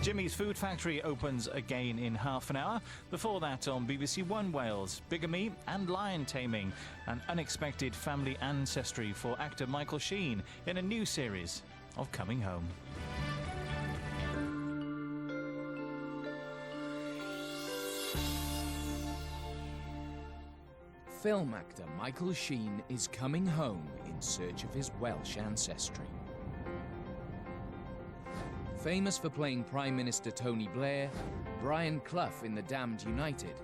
Jimmy's Food Factory opens again in half an hour. Before that, on BBC One Wales, bigamy and lion taming, an unexpected family ancestry for actor Michael Sheen in a new series of Coming Home. Film actor Michael Sheen is coming home in search of his Welsh ancestry. Famous for playing Prime Minister Tony Blair, Brian Clough in The Damned United,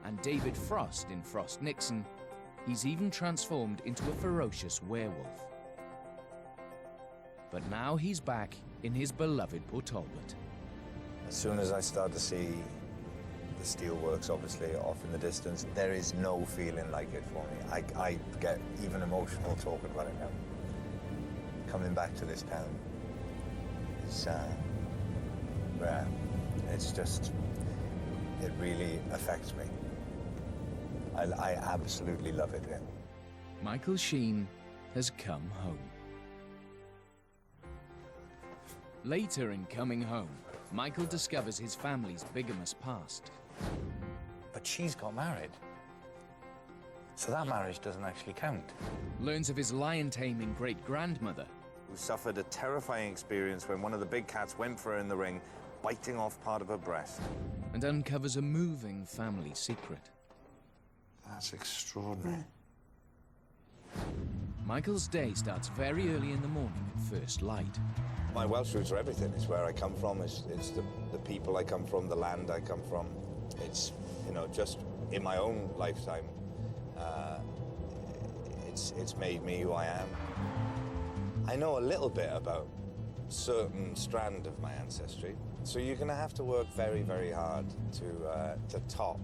and David Frost in Frost Nixon, he's even transformed into a ferocious werewolf. But now he's back in his beloved Port Talbot. As soon as I start to see the steelworks obviously off in the distance, there is no feeling like it for me. I get even emotional talking about it now. Coming back to this town is, it's just, it really affects me. I absolutely love it here. Michael Sheen has come home. Later in Coming Home, Michael discovers his family's bigamous past. But she's got married, so that marriage doesn't actually count. Learns of his lion-taming great-grandmother, Who suffered a terrifying experience when one of the big cats went for her in the ring, biting off part of her breast. and uncovers a moving family secret. That's extraordinary. Michael's day starts very early in the morning at first light. My Welsh roots are everything. It's where I come from. It's the people I come from, the land I come from. It's, you know, just in my own lifetime, it's made me who I am. I know a little bit about a certain strand of my ancestry, so you're going to have to work very, very hard to top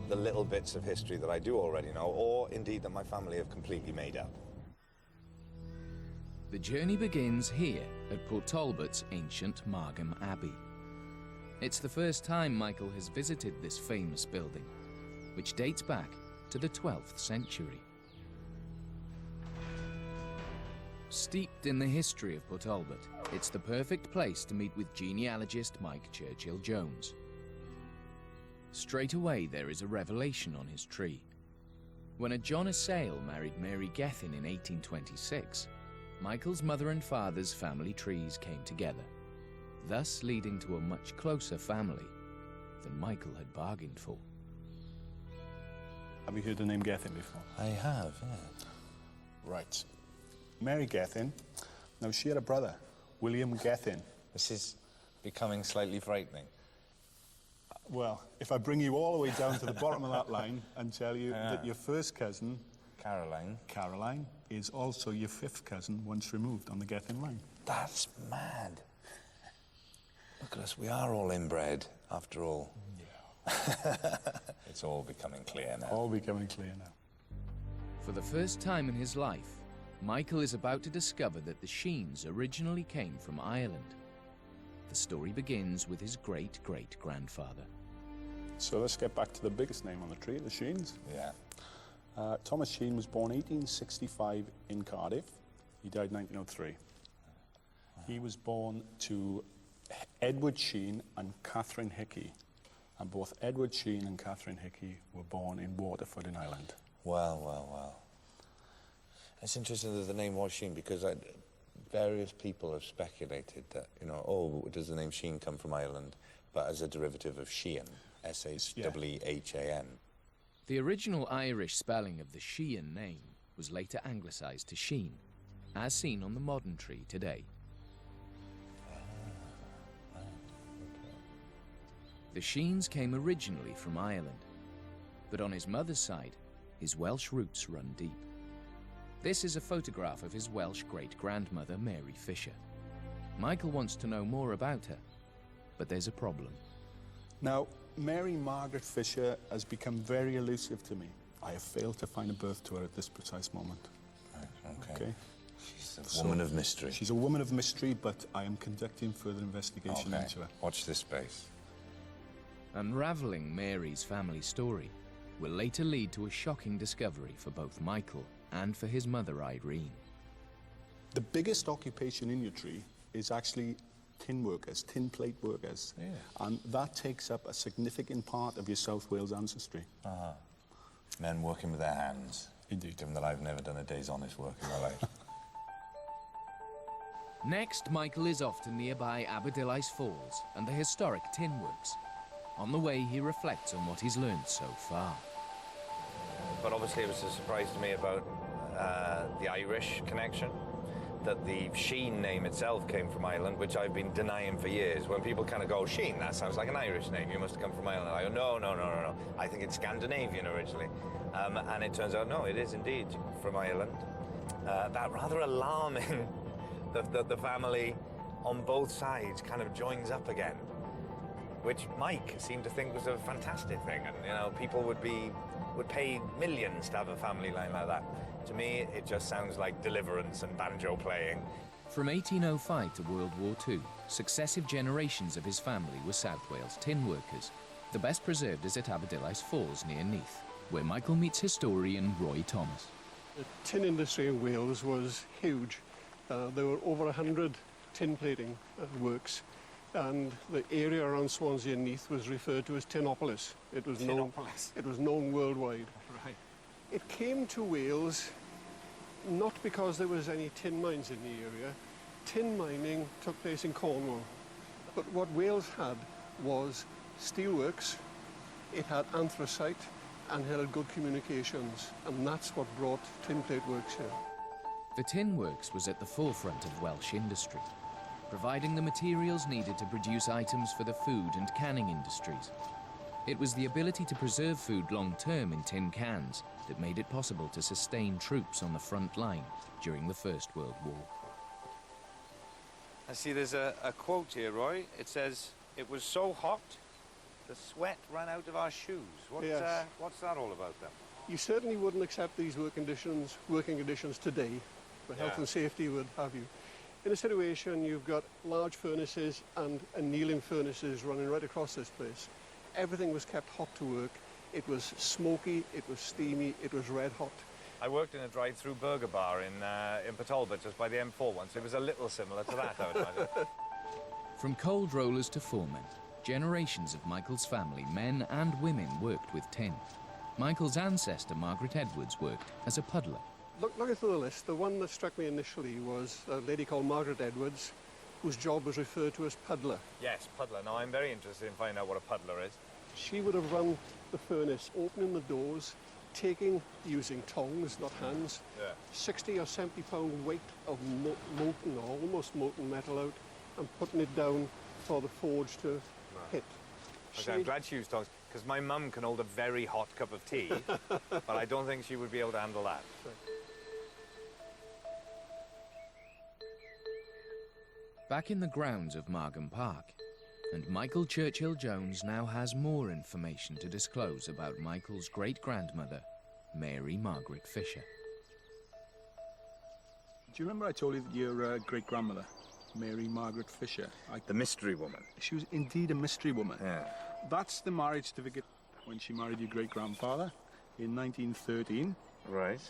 the little bits of history that I do already know, or indeed that my family have completely made up. The journey begins here at Port Talbot's ancient Margam Abbey. It's the first time Michael has visited this famous building, which dates back to the 12th century. Steeped in the history of Port Talbot, it's the perfect place to meet with genealogist Mike Churchill-Jones. Straight away, there is a revelation on his tree. When a John Assail married Mary Gethin in 1826, Michael's mother and father's family trees came together, thus leading to a much closer family than Michael had bargained for. Have you heard the name Gethin before? I have, yeah. Right. Mary Gethin. Now, she had a brother, William Gethin. This is becoming slightly frightening. Well, if I bring you all the way down to the bottom of that line and tell you that your first cousin, Caroline, is also your fifth cousin once removed on the Gethin line. That's mad. Look at us, we are all inbred, after all. Yeah. It's all becoming clear now. All becoming clear now. For the first time in his life, Michael is about to discover that the Sheens originally came from Ireland. The story begins with his great-great-grandfather. So let's get back to the biggest name on the tree, the Sheens. Yeah. Thomas Sheen was born 1865 in Cardiff. He died 1903. He was born to Edward Sheen and Catherine Hickey. And both Edward Sheen and Catherine Hickey were born in Waterford in Ireland. Well. It's interesting that the name was Sheen, because various people have speculated that, you know, oh, does the name Sheen come from Ireland, but as a derivative of Sheehan, S-H-E-E-H-A-N. The original Irish spelling of the Sheehan name was later anglicised to Sheen, as seen on the modern tree today. The Sheens came originally from Ireland, but on his mother's side, his Welsh roots run deep. This is a photograph of his Welsh great-grandmother, Mary Fisher. Michael wants to know more about her, but there's a problem. Now, Mary Margaret Fisher has become very elusive to me. I have failed to find a birth to her at this precise moment. Right, Okay? She's a woman of mystery. She's a woman of mystery, but I am conducting further investigation into her. Watch this space. Unravelling Mary's family story will later lead to a shocking discovery for both Michael and for his mother, Irene. The biggest occupation in your tree is actually tin workers, tin plate workers. Yeah. And that takes up a significant part of your South Wales ancestry. Men working with their hands. Indeed. Given that I've never done a day's honest work in my life. Next, Michael is off to nearby Aberdillice Falls and the historic tin works. On the way, he reflects on what he's learned so far. But obviously it was a surprise to me about the Irish connection, that the Sheen name itself came from Ireland, which I've been denying for years. When people kind of go, Sheen, that sounds like an Irish name, you must have come from Ireland. I go, no. I think it's Scandinavian originally. And it turns out, no, it is indeed from Ireland. That rather alarming, the family on both sides kind of joins up again, which Mike seemed to think was a fantastic thing. And, you know, people would pay millions to have a family line like that. To me, it just sounds like deliverance and banjo playing. From 1805 to World War II, successive generations of his family were South Wales tin workers. The best preserved is at Aberdillice Falls near Neath, where Michael meets historian Roy Thomas. The tin industry in Wales was huge. There were over 100 tin plating works, and the area around Swansea and Neath was referred to as Tinopolis. It was known worldwide. Right. It came to Wales not because there was any tin mines in the area. Tin mining took place in Cornwall. But what Wales had was steelworks, it had anthracite, and it had good communications. And that's what brought tin plate works here. The tin works was at the forefront of Welsh industry, providing the materials needed to produce items for the food and canning industries. It was the ability to preserve food long-term in tin cans that made it possible to sustain troops on the front line during the First World War. I see there's a quote here, Roy. It says, "It was so hot, the sweat ran out of our shoes." Yes. What's that all about then? You certainly wouldn't accept these working conditions today, where health Yeah. and safety would have you. In a situation, you've got large furnaces and annealing furnaces running right across this place. Everything was kept hot to work. It was smoky, it was steamy, it was red hot. I worked in a drive-through burger bar in Port Talbot, just by the M4 once. It was a little similar to that, I would imagine. From cold rollers to foremen, generations of Michael's family, men and women, worked with tin. Michael's ancestor, Margaret Edwards, worked as a puddler. Looking through the list, the one that struck me initially was a lady called Margaret Edwards, whose job was referred to as puddler. Yes, puddler. Now, I'm very interested in finding out what a puddler is. She would have run the furnace, opening the doors, using tongs, not hands, 60 or 70 pound weight of molten or almost molten metal out and putting it down for the forge to hit. Okay, I'm glad she used tongs, because my mum can hold a very hot cup of tea, but I don't think she would be able to handle that. Back in the grounds of Margam Park, and Michael Churchill Jones now has more information to disclose about Michael's great-grandmother, Mary Margaret Fisher. Do you remember I told you that your great-grandmother, Mary Margaret Fisher, The mystery woman. she was indeed a mystery woman. Yeah. That's the marriage certificate when she married your great-grandfather in 1913. Right.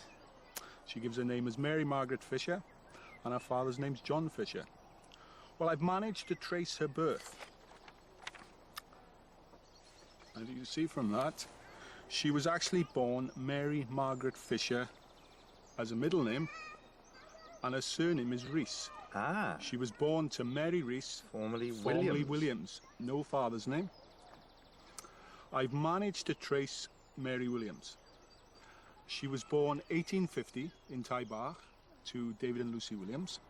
She gives her name as Mary Margaret Fisher, and her father's name's John Fisher. Well, I've managed to trace her birth. And you can see from that, she was actually born Mary Margaret Fisher as a middle name, and her surname is Rees. Ah. She was born to Mary Rees, Formerly formerly Williams, no father's name. I've managed to trace Mary Williams. She was born 1850 in Taibach to David and Lucy Williams.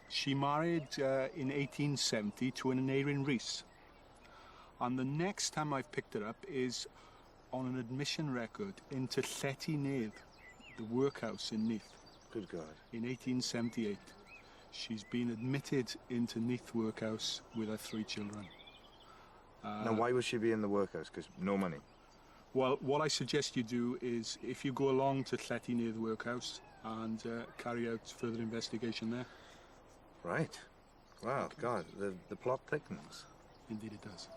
She married in 1870 to an Aneurin Rees. And the next time I've picked her up is on an admission record into Llety Nedd, the workhouse in Neath. Good God. In 1878. She's been admitted into Neath workhouse with her 3 children. Now, why would she be in the workhouse? Because no money. Well, what I suggest you do is, if you go along to Llety Nedd workhouse and carry out further investigation there. Right. Wow, God, the plot thickens. Indeed it does.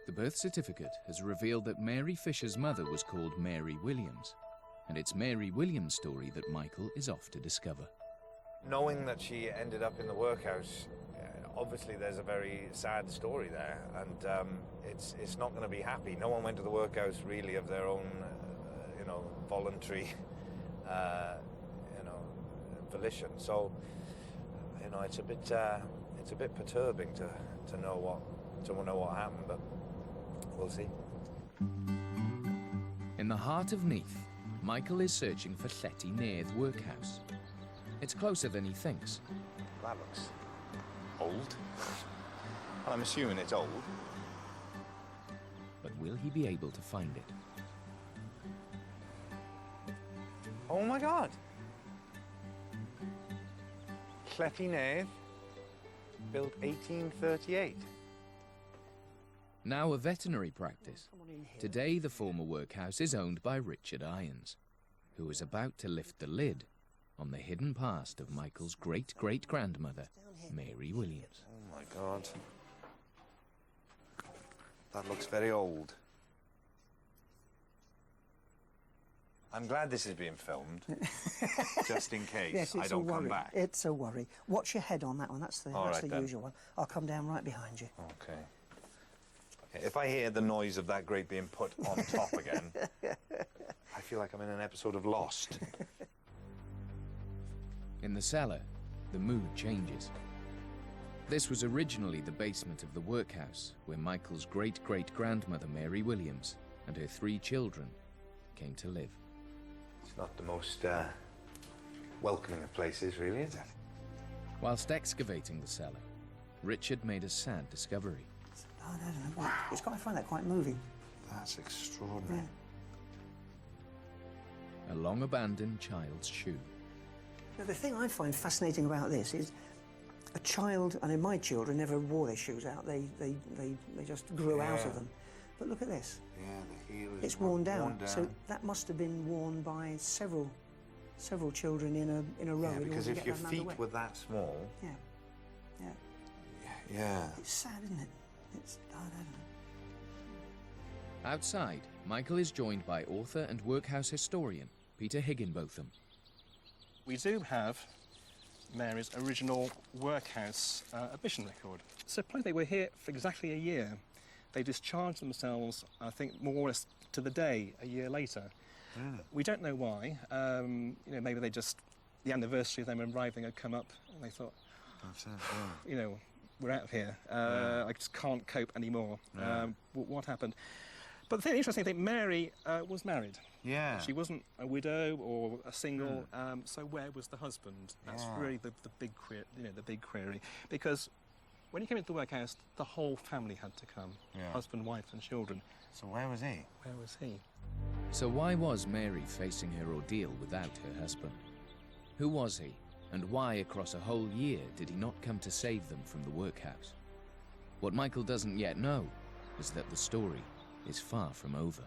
The birth certificate has revealed that Mary Fisher's mother was called Mary Williams, and it's Mary Williams' story that Michael is off to discover. Knowing that she ended up in the workhouse, obviously there's a very sad story there, and it's not going to be happy. No one went to the workhouse really of their own, voluntary, volition. So, it's a bit perturbing to know what happened, but we'll see. In the heart of Neath, Michael is searching for Llety Nedd workhouse. It's closer than he thinks. That looks old. And I'm assuming it's old. But will he be able to find it? Oh my God! Llety Nedd, built 1838. Now a veterinary practice. Today the former workhouse is owned by Richard Irons, who is about to lift the lid on the hidden past of Michael's great-great-grandmother, Mary Williams. Oh my God. That looks very old. I'm glad this is being filmed, just in case Yes, I don't come back. It's a worry. Watch your head on that one. That's the usual one. I'll come down right behind you. Okay. If I hear the noise of that grate being put on top again, I feel like I'm in an episode of Lost. In the cellar, the mood changes. This was originally the basement of the workhouse where Michael's great-great-grandmother Mary Williams and her 3 children came to live. It's not the most welcoming of places, really, is it? Whilst excavating the cellar, Richard made a sad discovery. I don't know. It's got to find that quite moving. That's extraordinary. A long-abandoned child's shoe. Now, the thing I find fascinating about this is a child, I know my children never wore their shoes out. They just grew out of them. But look at this. Yeah, the heel is It's worn down. So that must have been worn by several children in a row. Yeah, because if your feet were that small... Yeah. Yeah. It's sad, isn't it? I don't know. Outside, Michael is joined by author and workhouse historian Peter Higginbotham. We do have Mary's original workhouse admission record. So they were here for exactly a year. They discharged themselves, I think, more or less to the day a year later. We don't know why. Maybe the anniversary of them arriving had come up and they thought, That's it, yeah. We're out of here. I just can't cope anymore. What happened? But the interesting thing, Mary was married. Yeah. She wasn't a widow or a single. So where was the husband? That's really the big query. Because when he came into the workhouse, the whole family had to come. Yeah. Husband, wife, and children. So where was he? Where was he? So why was Mary facing her ordeal without her husband? Who was he? And why, across a whole year, did he not come to save them from the workhouse? What Michael doesn't yet know is that the story is far from over.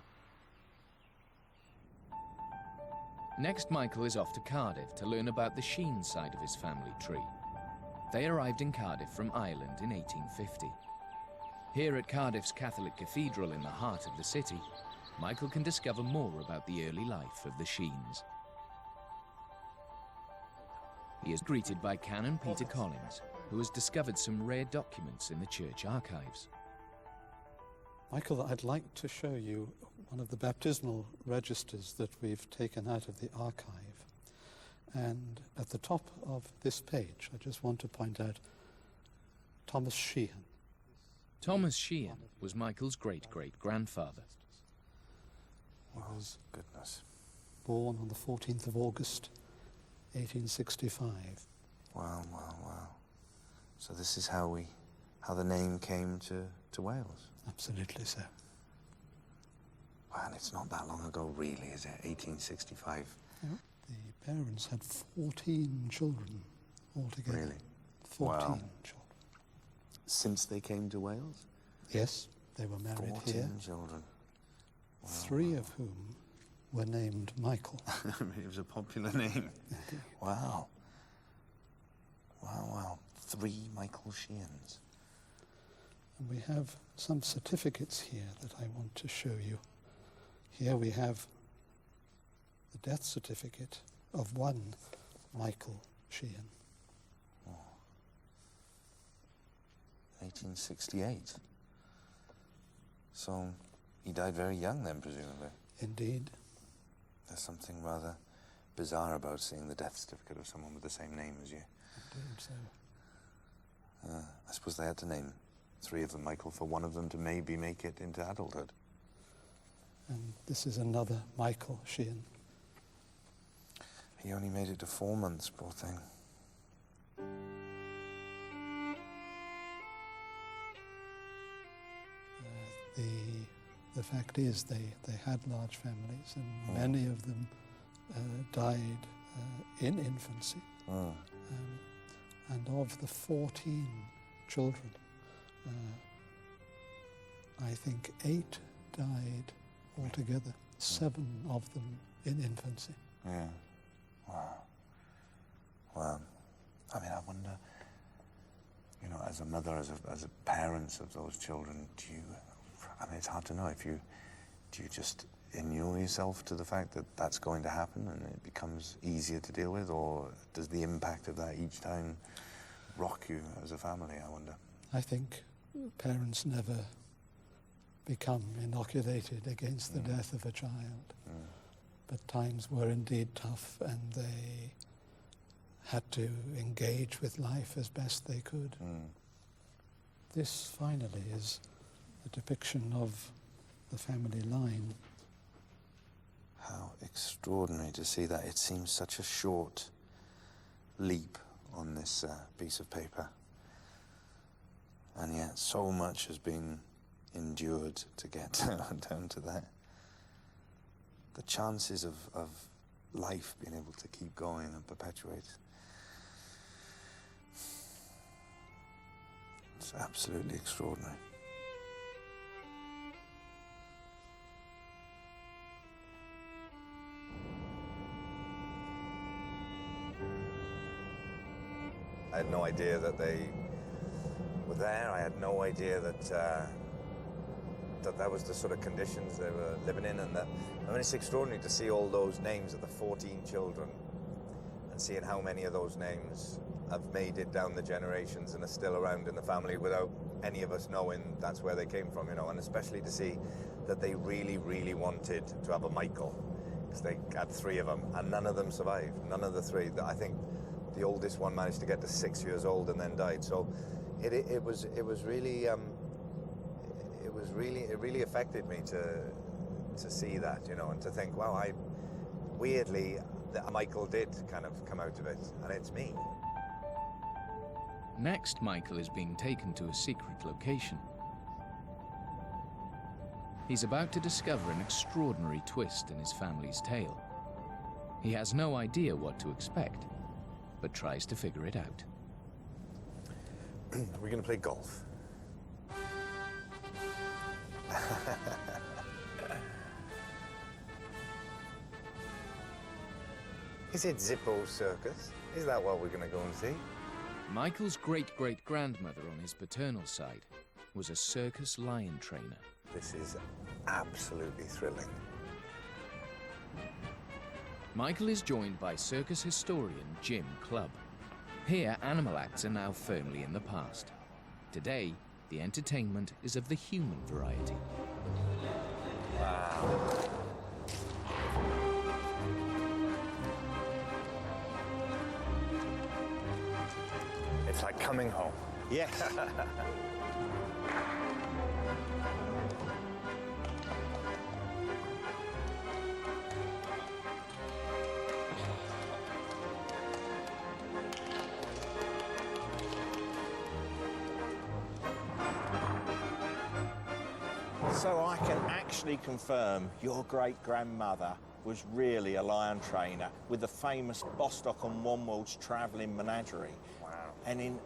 Next, Michael is off to Cardiff to learn about the Sheen side of his family tree. They arrived in Cardiff from Ireland in 1850. Here at Cardiff's Catholic Cathedral in the heart of the city, Michael can discover more about the early life of the Sheens. He is greeted by Canon Peter Collins, who has discovered some rare documents in the church archives. Michael, I'd like to show you one of the baptismal registers that we've taken out of the archive. And at the top of this page, I just want to point out Thomas Sheen. Thomas Sheen was Michael's great-great-grandfather. He was Goodness. born on the 14th of August, 1865. Wow. So this is how the name came to Wales. Absolutely so. Wow, and it's not that long ago, really, is it? 1865. The parents had 14 children altogether. Really? 14 Wow. children. Since they came to Wales? Yes, they were married 14 here, children. Wow, 3 of whom were named Michael. It was a popular name. Wow. 3 Michael Sheens. And we have some certificates here that I want to show you. Here we have the death certificate of one Michael Sheen. 1868. So he died very young then, presumably. Indeed. There's something rather bizarre about seeing the death certificate of someone with the same name as you. Indeed, so. I suppose they had to name 3 of them Michael for one of them to maybe make it into adulthood. And this is another Michael Sheen. He only made it to 4 months, poor thing. The fact is they had large families, and many of them died in infancy. And of the 14 children, I think 8 died altogether, 7 of them in infancy. Yeah. Wow. Wow. I mean, I wonder, you know, as a mother, as a parent of those children, do you, I mean, it's hard to know if you, do you just inure yourself to the fact that that's going to happen and it becomes easier to deal with, or does the impact of that each time rock you as a family, I wonder? I think parents never become inoculated against the death of a child. But times were indeed tough, and they had to engage with life as best they could. This finally is a depiction of the family line. How extraordinary to see that. It seems such a short leap on this piece of paper. And yet so much has been endured to get down to that. The chances of life being able to keep going and perpetuate. It's absolutely extraordinary. I had no idea that they were there. I had no idea that that was the sort of conditions they were living in, and that, I mean, it's extraordinary to see all those names of the 14 children and seeing how many of those names have made it down the generations and are still around in the family without any of us knowing that's where they came from, you know, and especially to see that they really, really wanted to have a Michael, because they had 3 of them, and none of them survived, none of the 3. I think the oldest one managed to get to 6 years old and then died. So it really affected me to see that, you know, and to think, wow, weirdly, that Michael did kind of come out of it, and it's me. Next, Michael is being taken to a secret location. He's about to discover an extraordinary twist in his family's tale. He has no idea what to expect, but tries to figure it out. We're going to play golf. Is it Zippo Circus? Is that what we're going to go and see? Michael's great-great-grandmother on his paternal side was a circus lion trainer. This is absolutely thrilling. Michael is joined by circus historian Jim Clubb. Here, animal acts are now firmly in the past. Today, the entertainment is of the human variety. Wow. It's like coming home. Yes. So I can actually confirm your great-grandmother was really a lion trainer with the famous Bostock and Wanwald's travelling menagerie. Wow. And in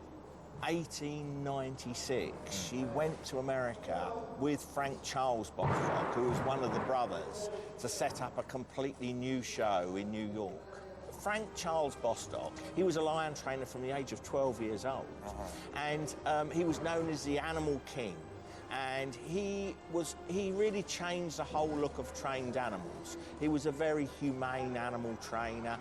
1896, she went to America with Frank Charles Bostock, who was one of the brothers, to set up a completely new show in New York. Frank Charles Bostock, he was a lion trainer from the age of 12 years old. And he was known as the Animal King. And he really changed the whole look of trained animals. He was a very humane animal trainer.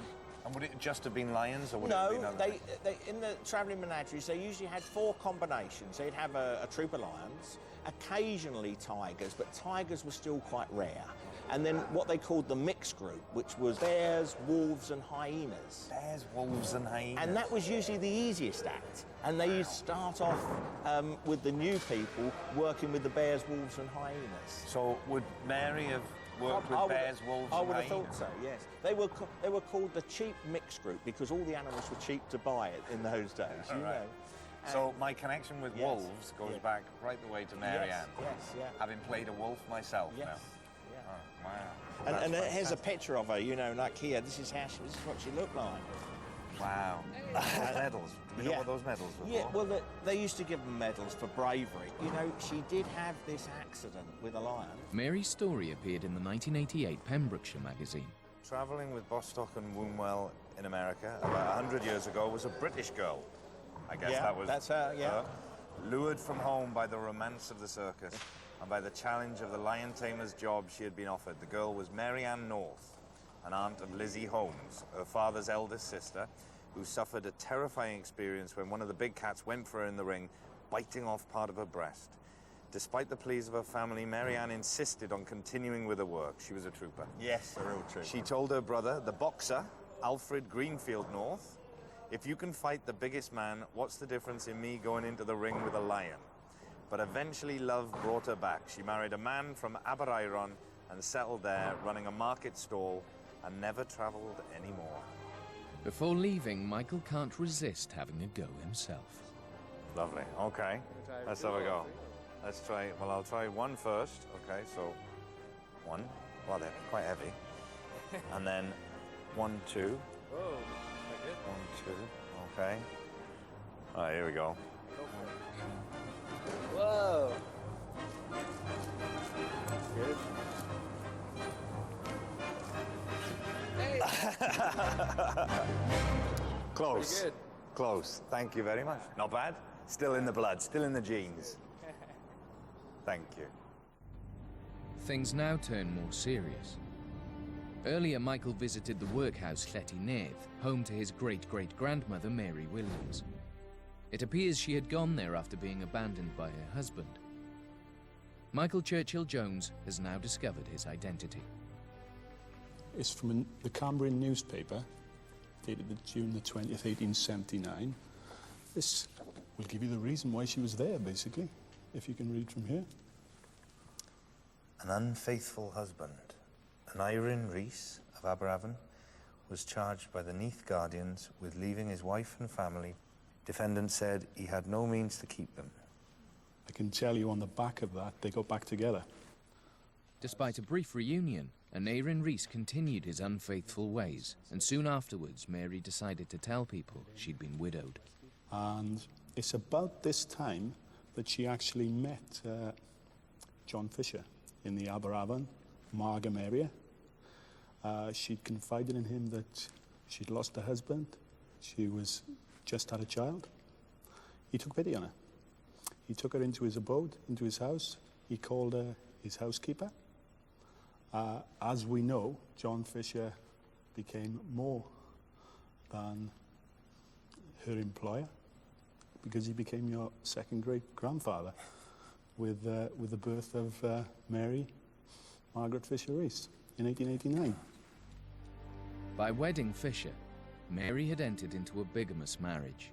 And would it just have been lions, or would it have been No, other they things? in the travelling menageries, they usually had 4 combinations. They'd have a troop of lions, occasionally tigers, but tigers were still quite rare. And then what they called the mixed group, which was bears, wolves and hyenas. Bears, wolves and hyenas. And that was usually the easiest act. And they used to start off with the new people working with the bears, wolves and hyenas. So would Mary have worked with bears, wolves I and would have hyenas? thought so, yes. They were called the cheap mixed group because all the animals were cheap to buy in those days, you Right. know. So my connection with Yes. wolves goes back right the way to Mary Ann. Yes, yeah. Having played a wolf myself Yes, now. yeah. Oh, wow. And That's here's a fantastic. picture of her, you know, like here, this is what she looked like. Wow. Medals. Do you know what those medals were Yeah, for? well, they used to give them medals for bravery. You know, she did have this accident with a lion. Mary's story appeared in the 1988 Pembrokeshire magazine. Travelling with Bostock and Wombwell in America about 100 years ago was a British girl. I guess Yeah, that was that's her, yeah. lured from home by the romance of the circus and by the challenge of the lion tamer's job she had been offered. The girl was Mary Ann North, an aunt of Lizzie Holmes, her father's eldest sister, who suffered a terrifying experience when one of the big cats went for her in the ring, biting off part of her breast. Despite the pleas of her family, Mary Ann insisted on continuing with her work. She was a trooper. Yes, a real trooper. She told her brother, the boxer, Alfred Greenfield North, if you can fight the biggest man, what's the difference in me going into the ring with a lion? But eventually love brought her back. She married a man from Aberyron and settled there, running a market stall, and never travelled anymore. Before leaving, Michael can't resist having a go himself. Lovely. Okay, let's have a go. Let's try, well, I'll try one first. Okay, so one. Well, they're quite heavy. And then 1, 2. Whoa, like it. 1, 2. Okay. All right, here we go. Whoa. Good. Close. Pretty good. Close. Thank you very much. Not bad. Still in the blood, still in the genes. Thank you. Things now turn more serious. Earlier, Michael visited the workhouse Lletynedd, home to his great-great-grandmother Mary Williams. It appears she had gone there after being abandoned by her husband. Michael Churchill Jones has now discovered his identity. It's from the Cambrian newspaper, dated June the 20th, 1879. This will give you the reason why she was there, basically, if you can read from here. An unfaithful husband, an Irene Rees of Aberavon, was charged by the Neath Guardians with leaving his wife and family. Defendant said he had no means to keep them. I can tell you on the back of that, they got back together. Despite a brief reunion, Aneurin Rees continued his unfaithful ways, and soon afterwards, Mary decided to tell people she'd been widowed. And it's about this time that she actually met John Fisher in the Aberavon, Margam area. She'd confided in him that she'd lost her husband. She was just had a child. He took pity on her. He took her into his abode, into his house. He called her his housekeeper. As we know, John Fisher became more than her employer because he became your second great-grandfather with the birth of Mary Margaret Fisher Rees in 1889. By wedding Fisher, Mary had entered into a bigamous marriage.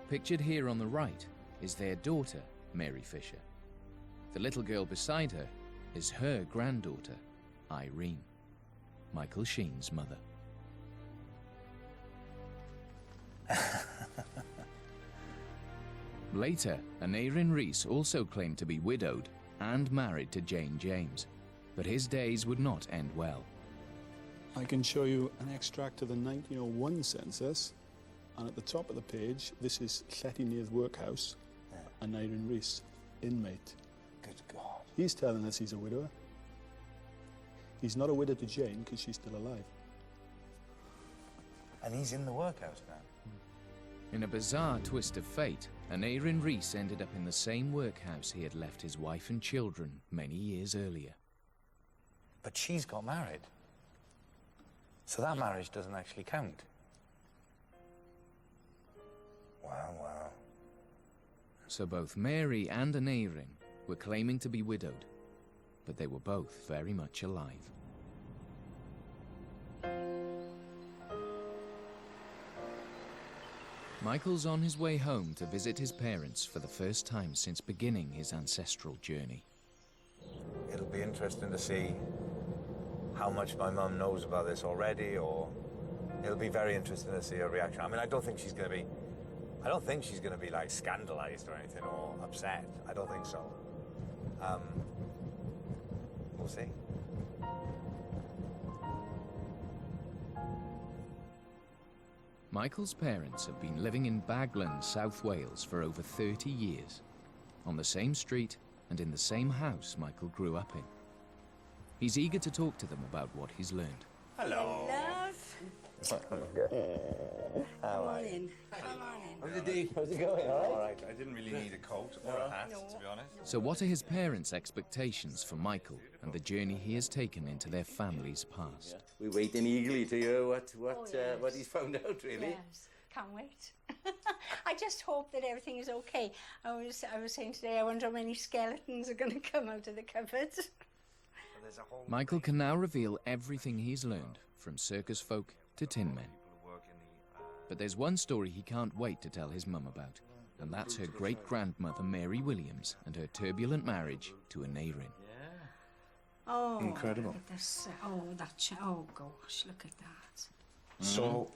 Pictured here on the right is their daughter, Mary Fisher. The little girl beside her is her granddaughter, Irene, Michael Sheen's mother. Later, Aneurin Rees also claimed to be widowed and married to Jane James, but his days would not end well. I can show you an extract of the 1901 census, and at the top of the page, this is Lletynedd Workhouse, and Aneurin Rees, inmate. Good God. He's telling us he's a widower. He's not a widow to Jane because she's still alive. And he's in the workhouse now. In a bizarre twist of fate, Aneurin Rees ended up in the same workhouse he had left his wife and children many years earlier. But she's got married. So that marriage doesn't actually count. Wow, wow. So both Mary and Aneirin were claiming to be widowed, but they were both very much alive. Michael's on his way home to visit his parents for the first time since beginning his ancestral journey. It'll be interesting to see how much my mum knows about this already, or it'll be very interesting to see her reaction. I mean, I don't think she's going to be like scandalized or anything, or upset. I don't think so. We'll see. Michael's parents have been living in Baglan, South Wales for over 30 years, on the same street and in the same house Michael grew up in. He's eager to talk to them about what he's learned. Hello. How are you? How's it going? All right. I didn't really need a coat or a hat, to be honest. So what are his parents' expectations for Michael and the journey he has taken into their family's past? We're waiting eagerly to hear what he's found out, really. Yes, can't wait. I just hope that everything is okay. I was saying today, I wonder how many skeletons are going to come out of the cupboards. Michael can now reveal everything he's learned, from circus folk to tin men. But there's one story he can't wait to tell his mum about, and that's her great-grandmother Mary Williams and her turbulent marriage to Aneirin. Oh, incredible. Look at this. Oh gosh, look at that. So,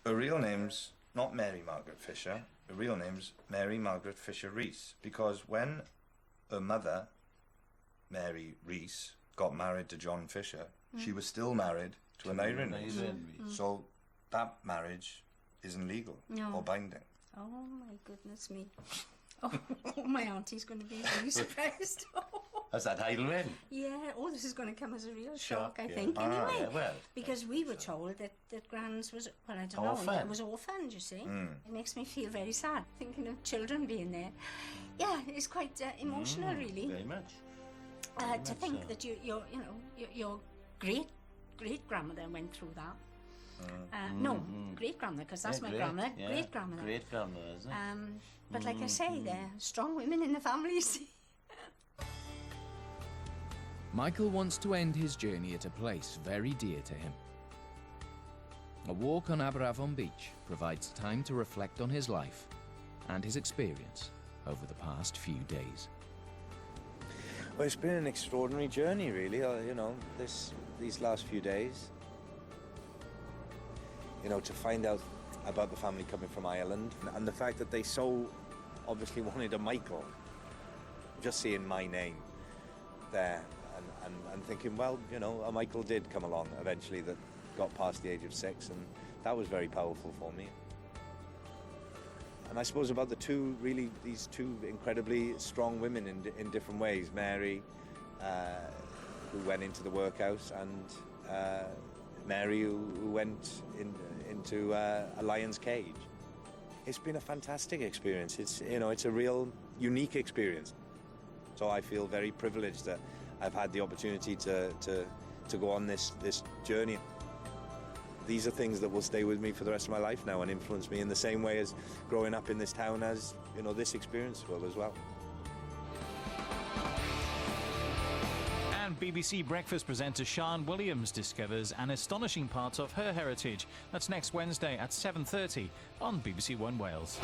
her real name's not Mary Margaret Fisher. Her real name's Mary Margaret Fisher Rees, because when her mother, Mary Rees, got married to John Fisher, she was still married to Aneirin Rees. So that marriage isn't legal or binding. Oh my goodness me. Oh, my auntie's going to be really surprised. Has that Heidelman? Yeah, this is going to come as a real shock, I yeah. think, anyway. Yeah, well, because we were told that Grand's was, well, I don't orphan. know, it was orphaned, you see. It makes me feel very sad, thinking of children being there. Yeah, it's quite emotional, really. Very much. To think that your great-grandmother went through that. No, great-grandmother, because that's my grandmother. Yeah. Great-grandmother. Great-grandmother, isn't it? But like I say, they're strong women in the family, you see. Michael wants to end his journey at a place very dear to him. A walk on Aberavon Beach provides time to reflect on his life and his experience over the past few days. Well, it's been an extraordinary journey, really. These last few days. To find out about the family coming from Ireland, and the fact that they so obviously wanted a Michael. Just seeing my name there, and thinking, well, a Michael did come along eventually that got past the age of 6, and that was very powerful for me. And I suppose about these two incredibly strong women in different ways. Mary, who went into the workhouse, and Mary, who went into a lion's cage. It's been a fantastic experience. It's a real unique experience. So I feel very privileged that I've had the opportunity to go on this journey. These are things that will stay with me for the rest of my life now and influence me in the same way as growing up in this town as, this experience will as well. And BBC Breakfast presenter Sheen Williams discovers an astonishing part of her heritage. That's next Wednesday at 7:30 on BBC One Wales.